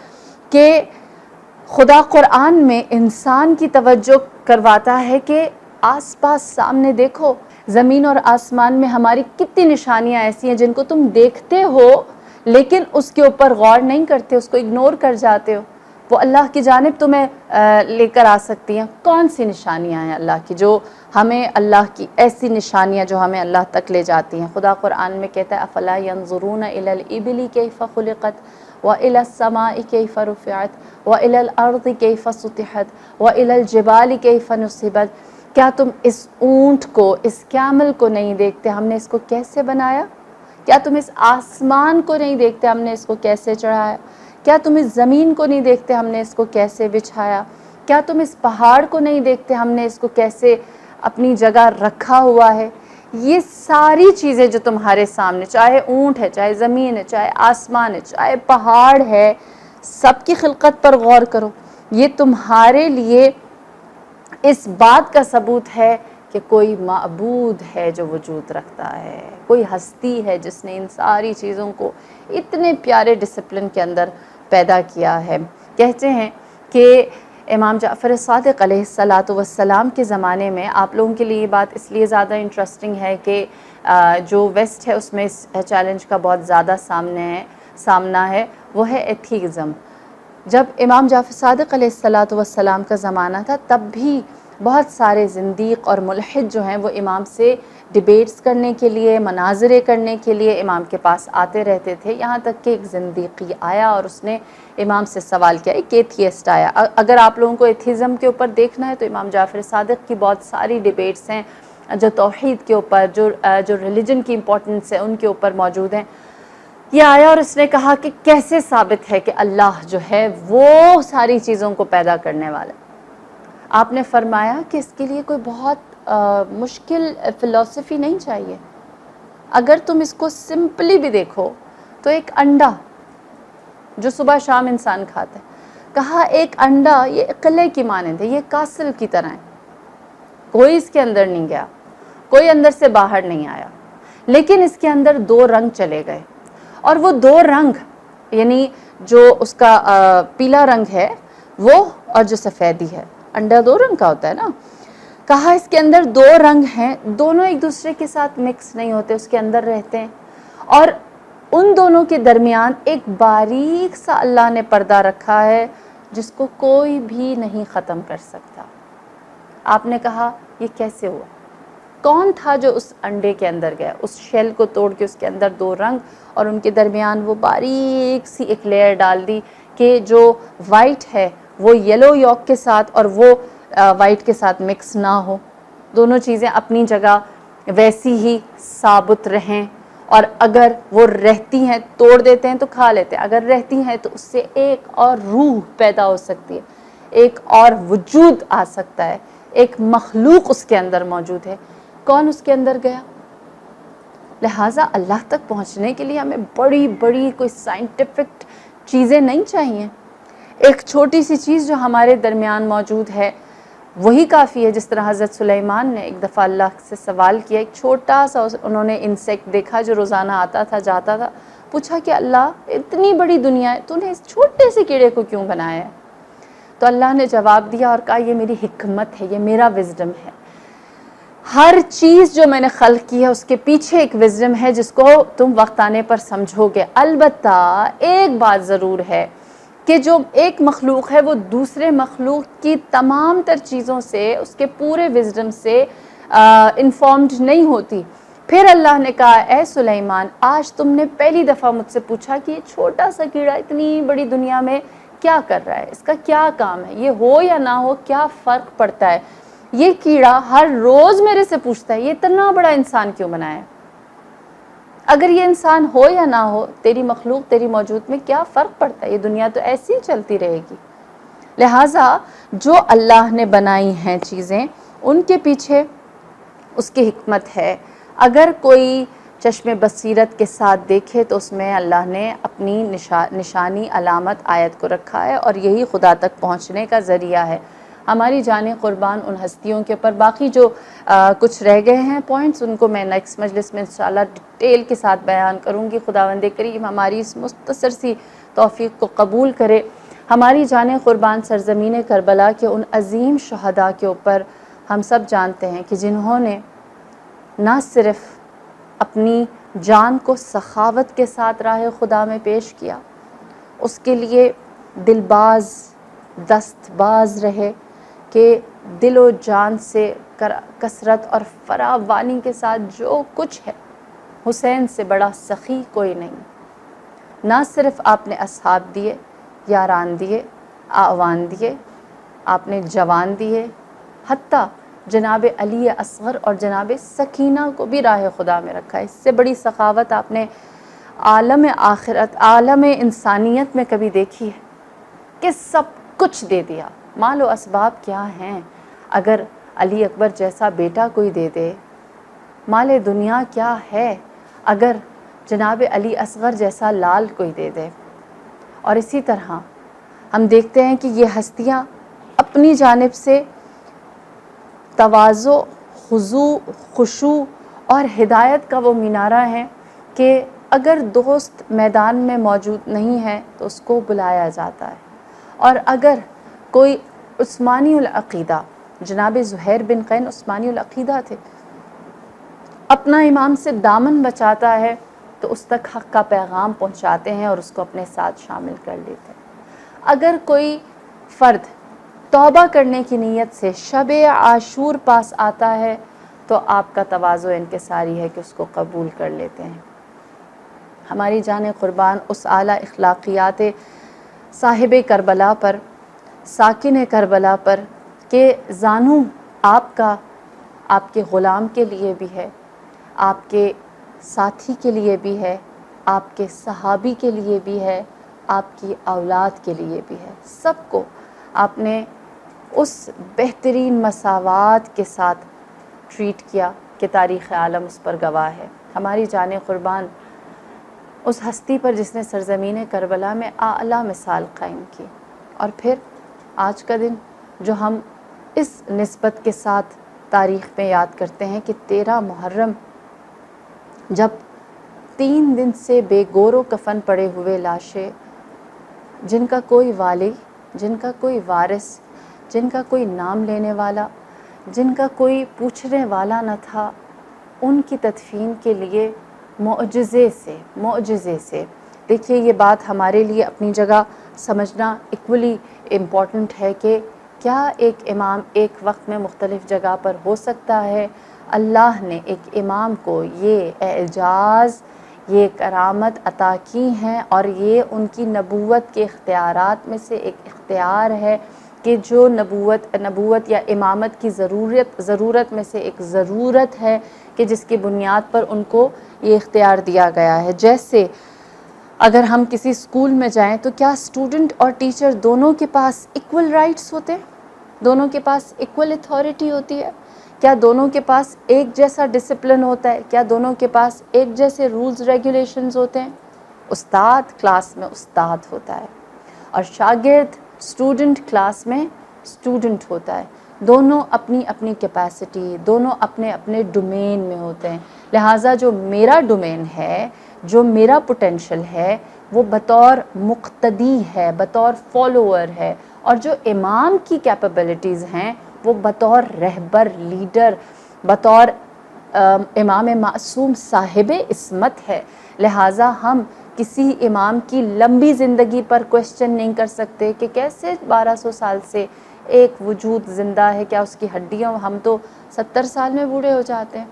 کہ خدا قرآن میں انسان کی توجہ کرواتا ہے کہ آس پاس سامنے دیکھو، زمین اور آسمان میں ہماری کتنی نشانیاں ایسی ہیں جن کو تم دیکھتے ہو لیکن اس کے اوپر غور نہیں کرتے، اس کو اگنور کر جاتے ہو، وہ اللہ کی جانب تمہیں لے کر آ سکتی ہیں۔ کون سی نشانیاں ہیں اللہ کی جو ہمیں، اللہ کی ایسی نشانیاں جو ہمیں اللہ تک لے جاتی ہیں؟ خدا قرآن میں کہتا ہے افلا ينظرون الى الابل كيف خلقت والى السماء كيف رفعت والى الارض كيف سطحت والى الجبال كيف نصبت، کیا تم اس اونٹ کو، اس کیمل کو نہیں دیکھتے ہم نے اس کو کیسے بنایا؟ کیا تم اس آسمان کو نہیں دیکھتے ہم نے اس کو کیسے چڑھایا؟ کیا تم اس زمین کو نہیں دیکھتے ہم نے اس کو کیسے بچھایا؟ کیا تم اس پہاڑ کو نہیں دیکھتے ہم نے اس کو کیسے اپنی جگہ رکھا ہوا ہے؟ یہ ساری چیزیں جو تمہارے سامنے، چاہے اونٹ ہے، چاہے زمین ہے، چاہے آسمان ہے، چاہے پہاڑ ہے، سب کی خلقت پر غور کرو۔ یہ تمہارے لیے اس بات کا ثبوت ہے کہ کوئی معبود ہے جو وجود رکھتا ہے، کوئی ہستی ہے جس نے ان ساری چیزوں کو اتنے پیارے ڈسپلن کے اندر پیدا کیا ہے۔ کہتے ہیں کہ امام جعفر صادق علیہ السلام کے زمانے میں، آپ لوگوں کے لیے یہ بات اس لیے زیادہ انٹرسٹنگ ہے کہ جو ویسٹ ہے اس میں اس چیلنج کا بہت زیادہ سامنا ہے، وہ ہے ایتھیزم۔ جب امام جعفر صادق علیہ السلام کا زمانہ تھا تب بھی بہت سارے زندیق اور ملحد جو ہیں وہ امام سے ڈیبیٹس کرنے کے لیے، مناظرے کرنے کے لیے امام کے پاس آتے رہتے تھے، یہاں تک کہ ایک زندیقی آیا اور اس نے امام سے سوال کیا، ایک ایتھیسٹ آیا۔ اگر آپ لوگوں کو ایتھیزم کے اوپر دیکھنا ہے تو امام جعفر صادق کی بہت ساری ڈیبیٹس ہیں جو توحید کے اوپر، جو ریلیجن کی امپورٹنس ہے ان کے اوپر موجود ہیں۔ یہ آیا اور اس نے کہا کہ کیسے ثابت ہے کہ اللہ جو ہے وہ ساری چیزوں کو پیدا کرنے والا ہے؟ آپ نے فرمایا کہ اس کے لیے کوئی بہت مشکل فلسفی نہیں چاہیے، اگر تم اس کو سمپلی بھی دیکھو تو ایک انڈا جو صبح شام انسان کھاتا ہے، کہا ایک انڈا یہ قلعے کی مانند ہے، یہ کاسل کی طرح ہے، کوئی اس کے اندر نہیں گیا، کوئی اندر سے باہر نہیں آیا، لیکن اس کے اندر دو رنگ چلے گئے، اور وہ دو رنگ یعنی جو اس کا پیلا رنگ ہے وہ اور جو سفیدی ہے، انڈا دو رنگ کا ہوتا ہے نا، کہا اس کے اندر دو رنگ ہیں، دونوں ایک دوسرے کے ساتھ مکس نہیں ہوتے، اس کے اندر رہتے ہیں، اور ان دونوں کے درمیان ایک باریک سا اللہ نے پردہ رکھا ہے جس کو کوئی بھی نہیں ختم کر سکتا۔ آپ نے کہا یہ کیسے ہوا؟ کون تھا جو اس انڈے کے اندر گیا، اس شیل کو توڑ کے اس کے اندر دو رنگ اور ان کے درمیان وہ باریک سی ایک لیئر ڈال دی کہ جو وائٹ ہے وہ یلو یولک کے ساتھ اور وہ وائٹ کے ساتھ مکس نہ ہو، دونوں چیزیں اپنی جگہ ویسی ہی ثابت رہیں، اور اگر وہ رہتی ہیں توڑ دیتے ہیں تو کھا لیتے ہیں، اگر رہتی ہیں تو اس سے ایک اور روح پیدا ہو سکتی ہے، ایک اور وجود آ سکتا ہے، ایک مخلوق اس کے اندر موجود ہے۔ کون اس کے اندر گیا؟ لہٰذا اللہ تک پہنچنے کے لیے ہمیں بڑی بڑی کوئی سائنٹیفک چیزیں نہیں چاہیے، ایک چھوٹی سی چیز جو ہمارے درمیان موجود ہے وہی کافی ہے۔ جس طرح حضرت سلیمان نے ایک دفعہ اللہ سے سوال کیا، ایک چھوٹا سا انہوں نے انسیکٹ دیکھا جو روزانہ آتا تھا جاتا تھا، پوچھا کہ اللہ اتنی بڑی دنیا ہے، تو نے اس چھوٹے سے کیڑے کو کیوں بنایا ہے؟ تو اللہ نے جواب دیا اور کہا یہ میری حکمت ہے، یہ میرا وزڈم ہے، ہر چیز جو میں نے خلق کی ہے اس کے پیچھے ایک وزڈم ہے جس کو تم وقت آنے پر سمجھو گے۔ البتہ ایک بات ضرور ہے کہ جو ایک مخلوق ہے وہ دوسرے مخلوق کی تمام تر چیزوں سے، اس کے پورے وزڈم سے انفارمڈ نہیں ہوتی۔ پھر اللہ نے کہا اے سلیمان آج تم نے پہلی دفعہ مجھ سے پوچھا کہ یہ چھوٹا سا کیڑا اتنی بڑی دنیا میں کیا کر رہا ہے، اس کا کیا کام ہے، یہ ہو یا نہ ہو کیا فرق پڑتا ہے؟ یہ کیڑا ہر روز میرے سے پوچھتا ہے یہ اتنا بڑا انسان کیوں بنایا ہے؟ اگر یہ انسان ہو یا نہ ہو، تیری مخلوق تیری موجود میں کیا فرق پڑتا ہے؟ یہ دنیا تو ایسی ہی چلتی رہے گی۔ لہٰذا جو اللہ نے بنائی ہیں چیزیں ان کے پیچھے اس کی حکمت ہے، اگر کوئی چشم بصیرت کے ساتھ دیکھے تو اس میں اللہ نے اپنی نشانی علامت آیت کو رکھا ہے، اور یہی خدا تک پہنچنے کا ذریعہ ہے۔ ہماری جانیں قربان ان ہستیوں کے اوپر، باقی جو کچھ رہ گئے ہیں پوائنٹس ان کو میں نیکسٹ مجلس میں انشاءاللہ ڈیٹیل کے ساتھ بیان کروں گی۔ خداوند کریم ہماری اس مختصر سی توفیق کو قبول کرے۔ ہماری جانیں قربان سرزمین کربلا کے ان عظیم شہداء کے اوپر، ہم سب جانتے ہیں کہ جنہوں نے نہ صرف اپنی جان کو سخاوت کے ساتھ راہ خدا میں پیش کیا، اس کے لیے دل باز دست باز رہے کہ دل و جان سے کثرت اور فراوانی کے ساتھ جو کچھ ہے، حسین سے بڑا سخی کوئی نہیں۔ نہ صرف آپ نے اصحاب دیے، یاران دیے، اعوان دیے، آپ نے جوان دیے، حتیٰ جناب علی اصغر اور جناب سکینہ کو بھی راہ خدا میں رکھا۔ اس سے بڑی سخاوت آپ نے عالم آخرت، عالم انسانیت میں کبھی دیکھی ہے کہ سب کچھ دے دیا؟ مال و اسباب کیا ہیں اگر علی اکبر جیسا بیٹا کوئی دے دے؟ مال دنیا کیا ہے اگر جناب علی اصغر جیسا لال کوئی دے دے؟ اور اسی طرح ہم دیکھتے ہیں کہ یہ ہستیاں اپنی جانب سے تواضع، خضوع، خشوع اور ہدایت کا وہ مینارہ ہے کہ اگر دوست میدان میں موجود نہیں ہے تو اس کو بلایا جاتا ہے، اور اگر کوئی عثمانی العقیدہ، جناب زہیر بن قین عثمانی العقیدہ تھے، اپنا امام سے دامن بچاتا ہے تو اس تک حق کا پیغام پہنچاتے ہیں اور اس کو اپنے ساتھ شامل کر لیتے ہیں۔ اگر کوئی فرد توبہ کرنے کی نیت سے شب عاشور پاس آتا ہے تو آپ کا تواضع انکساری ہے کہ اس کو قبول کر لیتے ہیں۔ ہماری جان قربان اس اعلیٰ اخلاقیات صاحب کربلا پر، ساکن کربلا پر، کہ زانو آپ کا آپ کے غلام کے لیے بھی ہے، آپ کے ساتھی کے لیے بھی ہے، آپ کے صحابی کے لیے بھی ہے، آپ کی اولاد کے لیے بھی ہے۔ سب کو آپ نے اس بہترین مساوات کے ساتھ ٹریٹ کیا کہ تاریخ عالم اس پر گواہ ہے۔ ہماری جان قربان اس ہستی پر جس نے سرزمین کربلا میں اعلیٰ مثال قائم کی، اور پھر آج کا دن جو ہم اس نسبت کے ساتھ تاریخ میں یاد کرتے ہیں کہ 13 محرم، جب 3 دن سے بے گور و کفن پڑے ہوئے لاشیں، جن کا کوئی والی، جن کا کوئی وارث، جن کا کوئی نام لینے والا، جن کا کوئی پوچھنے والا نہ تھا، ان کی تدفین کے لیے معجزے سے دیکھیے، یہ بات ہمارے لیے اپنی جگہ سمجھنا ایکولی امپورٹنٹ ہے کہ کیا ایک امام ایک وقت میں مختلف جگہ پر ہو سکتا ہے؟ اللہ نے ایک امام کو یہ اعجاز، یہ کرامت عطا کی ہیں، اور یہ ان کی نبوت کے اختیارات میں سے ایک اختیار ہے کہ جو نبوت یا امامت کی ضرورت میں سے ایک ضرورت ہے کہ جس کی بنیاد پر ان کو یہ اختیار دیا گیا ہے۔ جیسے اگر ہم کسی اسکول میں جائیں تو کیا اسٹوڈنٹ اور ٹیچر دونوں کے پاس ایکول رائٹس ہوتے ہیں؟ دونوں کے پاس ایکول اتھارٹی ہوتی ہے؟ کیا دونوں کے پاس ایک جیسا ڈسپلن ہوتا ہے؟ کیا دونوں کے پاس ایک جیسے رولز ریگولیشنز ہوتے ہیں؟ استاد کلاس میں استاد ہوتا ہے اور شاگرد اسٹوڈنٹ کلاس میں اسٹوڈنٹ ہوتا ہے۔ دونوں اپنی اپنی کیپیسٹی، دونوں اپنے اپنے ڈومین میں ہوتے ہیں۔ لہٰذا جو میرا ڈومین ہے، جو میرا پوٹینشل ہے، وہ بطور مقتدی ہے، بطور فالوور ہے، اور جو امام کی کیپیبلٹیز ہیں وہ بطور رہبر، لیڈر، بطور امام معصوم صاحب عصمت ہے۔ لہٰذا ہم کسی امام کی لمبی زندگی پر کویسچن نہیں کر سکتے کہ کیسے 1200 سال سے ایک وجود زندہ ہے، کیا اس کی ہڈیاں، ہم تو 70 سال میں بوڑھے ہو جاتے ہیں۔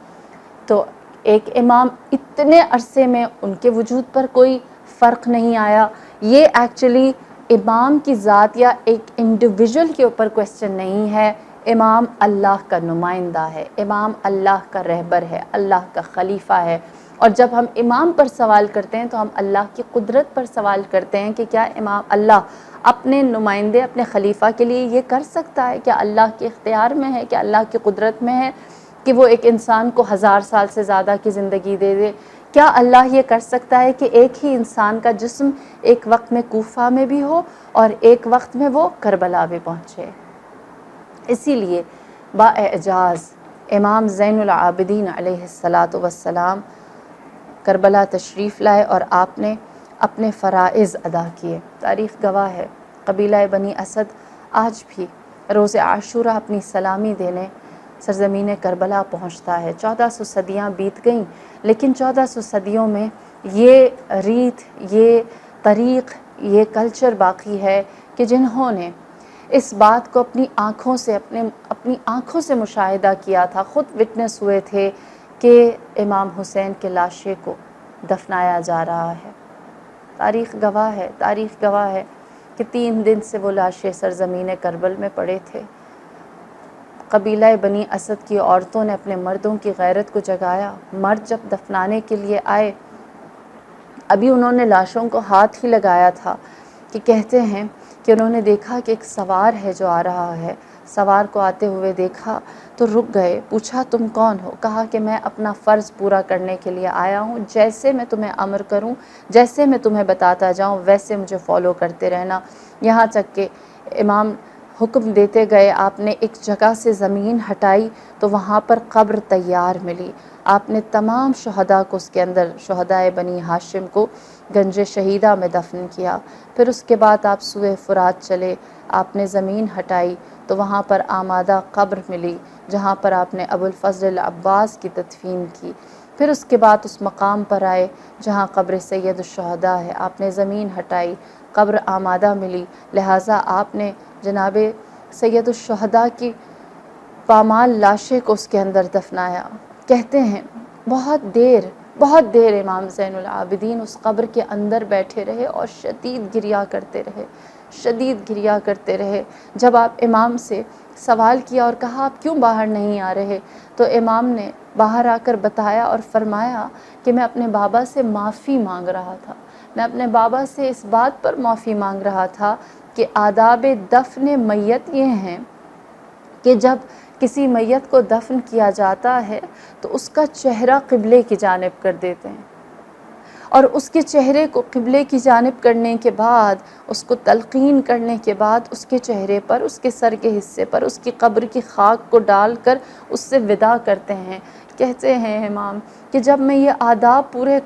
تو ایک امام اتنے عرصے میں ان کے وجود پر کوئی فرق نہیں آیا۔ یہ ایکچولی امام کی ذات یا ایک انڈیویجول کے اوپر کویسچن نہیں ہے، امام اللہ کا نمائندہ ہے، امام اللہ کا رہبر ہے، اللہ کا خلیفہ ہے۔ اور جب ہم امام پر سوال کرتے ہیں تو ہم اللہ کی قدرت پر سوال کرتے ہیں کہ کیا امام اللہ اپنے نمائندے، اپنے خلیفہ کے لیے یہ کر سکتا ہے؟ کیا اللہ کے اختیار میں ہے، کیا اللہ کی قدرت میں ہے کہ وہ ایک انسان کو 1000 سال سے زیادہ کی زندگی دے دے؟ کیا اللہ یہ کر سکتا ہے کہ ایک ہی انسان کا جسم ایک وقت میں کوفہ میں بھی ہو اور ایک وقت میں وہ کربلا بھی پہنچے؟ اسی لیے باعجاز امام زین العابدین علیہ السلام کربلا تشریف لائے اور آپ نے اپنے فرائض ادا کیے۔ تاریخ گواہ ہے، قبیلہ بنی اسد آج بھی روز عاشورہ اپنی سلامی دینے سرزمین کربلا پہنچتا ہے۔ 1400 صدیاں بیت گئیں، لیکن 1400 صدیوں میں یہ ریت، یہ طریق، یہ کلچر باقی ہے کہ جنہوں نے اس بات کو اپنی آنکھوں سے مشاہدہ کیا تھا، خود وٹنس ہوئے تھے کہ امام حسین کے لاشے کو دفنایا جا رہا ہے۔ تاریخ گواہ ہے کہ 3 دن سے وہ لاشیں سرزمین کربل میں پڑے تھے۔ قبیلہ بنی اسد کی عورتوں نے اپنے مردوں کی غیرت کو جگایا۔ مرد جب دفنانے کے لیے آئے، ابھی انہوں نے لاشوں کو ہاتھ ہی لگایا تھا کہ کہتے ہیں کہ انہوں نے دیکھا کہ ایک سوار ہے جو آ رہا ہے۔ سوار کو آتے ہوئے دیکھا تو رک گئے، پوچھا تم کون ہو؟ کہا کہ میں اپنا فرض پورا کرنے کے لیے آیا ہوں، جیسے میں تمہیں امر کروں، جیسے میں تمہیں بتاتا جاؤں ویسے مجھے فالو کرتے رہنا۔ یہاں تک کہ امام حکم دیتے گئے، آپ نے ایک جگہ سے زمین ہٹائی تو وہاں پر قبر تیار ملی۔ آپ نے تمام شہداء کو اس کے اندر، شہدائے بنی ہاشم کو گنج شہیدہ میں دفن کیا۔ پھر اس کے بعد آپ سوئے فرات چلے، آپ نے زمین ہٹائی تو وہاں پر آمادہ قبر ملی جہاں پر آپ نے ابو الفضل العباس کی تدفین کی۔ پھر اس کے بعد اس مقام پر آئے جہاں قبر سید الشہداء ہے، آپ نے زمین ہٹائی، قبر آمادہ ملی، لہٰذا آپ نے جناب سید الشہداء کی پامال لاشیں کو اس کے اندر دفنایا۔ کہتے ہیں بہت دیر امام زین العابدین اس قبر کے اندر بیٹھے رہے اور شدید گریہ کرتے رہے۔ جب آپ امام سے سوال کیا اور کہا آپ کیوں باہر نہیں آ رہے، تو امام نے باہر آ کر بتایا اور فرمایا کہ میں اپنے بابا سے معافی مانگ رہا تھا، میں اپنے بابا سے اس بات پر معافی مانگ رہا تھا کہ آداب دفن میت یہ ہیں کہ جب کسی میت کو دفن کیا جاتا ہے تو اس کا چہرہ قبلے کی جانب کر دیتے ہیں، اور اس کے چہرے کو قبلے کی جانب کرنے کے بعد، اس کو تلقین کرنے کے بعد اس کے چہرے پر، اس کے سر کے حصے پر اس کی قبر کی خاک کو ڈال کر اس سے وداع کرتے ہیں۔ کہتے ہیں امام کہ جب میں یہ آداب پورے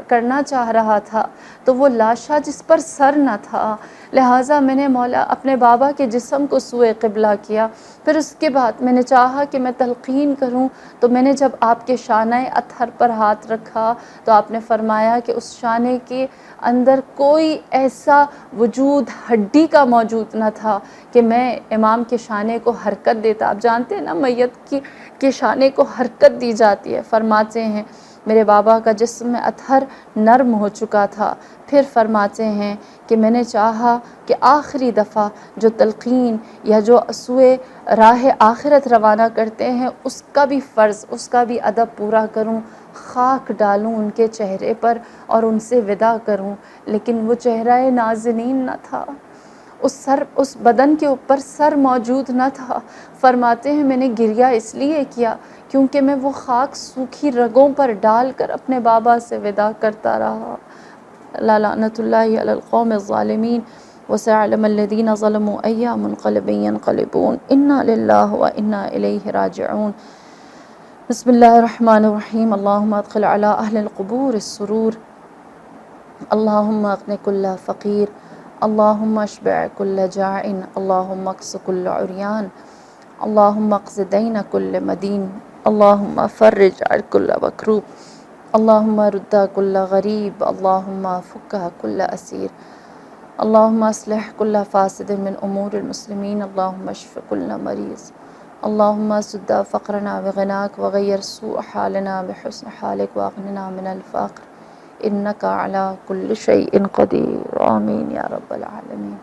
کرنا چاہ رہا تھا تو وہ لاشا جس پر سر نہ تھا، لہٰذا میں نے مولا اپنے بابا کے جسم کو سوئے قبلہ کیا۔ پھر اس کے بعد میں نے چاہا کہ میں تلقین کروں، تو میں نے جب آپ کے شانہ اطہر پر ہاتھ رکھا تو آپ نے فرمایا کہ اس شانے کے اندر کوئی ایسا وجود ہڈی کا موجود نہ تھا کہ میں امام کے شانے کو حرکت دیتا۔ آپ جانتے ہیں نا میت کے شانے کو حرکت دی جاتی ہے۔ فرماتے ہیں میرے بابا کا جسم اطہر نرم ہو چکا تھا۔ پھر فرماتے ہیں کہ میں نے چاہا کہ آخری دفعہ جو تلقین یا جو سوئے راہ آخرت روانہ کرتے ہیں اس کا بھی فرض، اس کا بھی ادب پورا کروں، خاک ڈالوں ان کے چہرے پر اور ان سے وداع کروں، لیکن وہ چہرہ نازنین نہ تھا، اس بدن کے اوپر سر موجود نہ تھا۔ فرماتے ہیں میں نے گریہ اس لیے کیا کیونکہ میں وہ خاک سوکھی رگوں پر ڈال کر اپنے بابا سے وداع کرتا رہا۔ لعنت اللہ علی القوم الظالمین وسيعلم الذين ظلموا أي منقلب ينقلبون إنا لله وإنا إليه راجعون۔ بسم الله الرحمن الرحيم۔ اللهم ادخل على أهل القبور السرور، اللهم اغن كل فقير، اللهم اشبع كل جائع، اللهم اكس كل عريان، اللهم اقض دين كل مدين، اللهم فرج عن كل مكروب، اللهم رد كل غريب، اللهم فك كل أسير، اللهم اصلح كل فاسد من امور المسلمين، اللهم اشف كل مريض، اللهم سد فقرنا بغناك وغير سوء حالنا بحسن حالك واغننا من الفقر انك على كل شيء قدير، آمين يا رب العالمين۔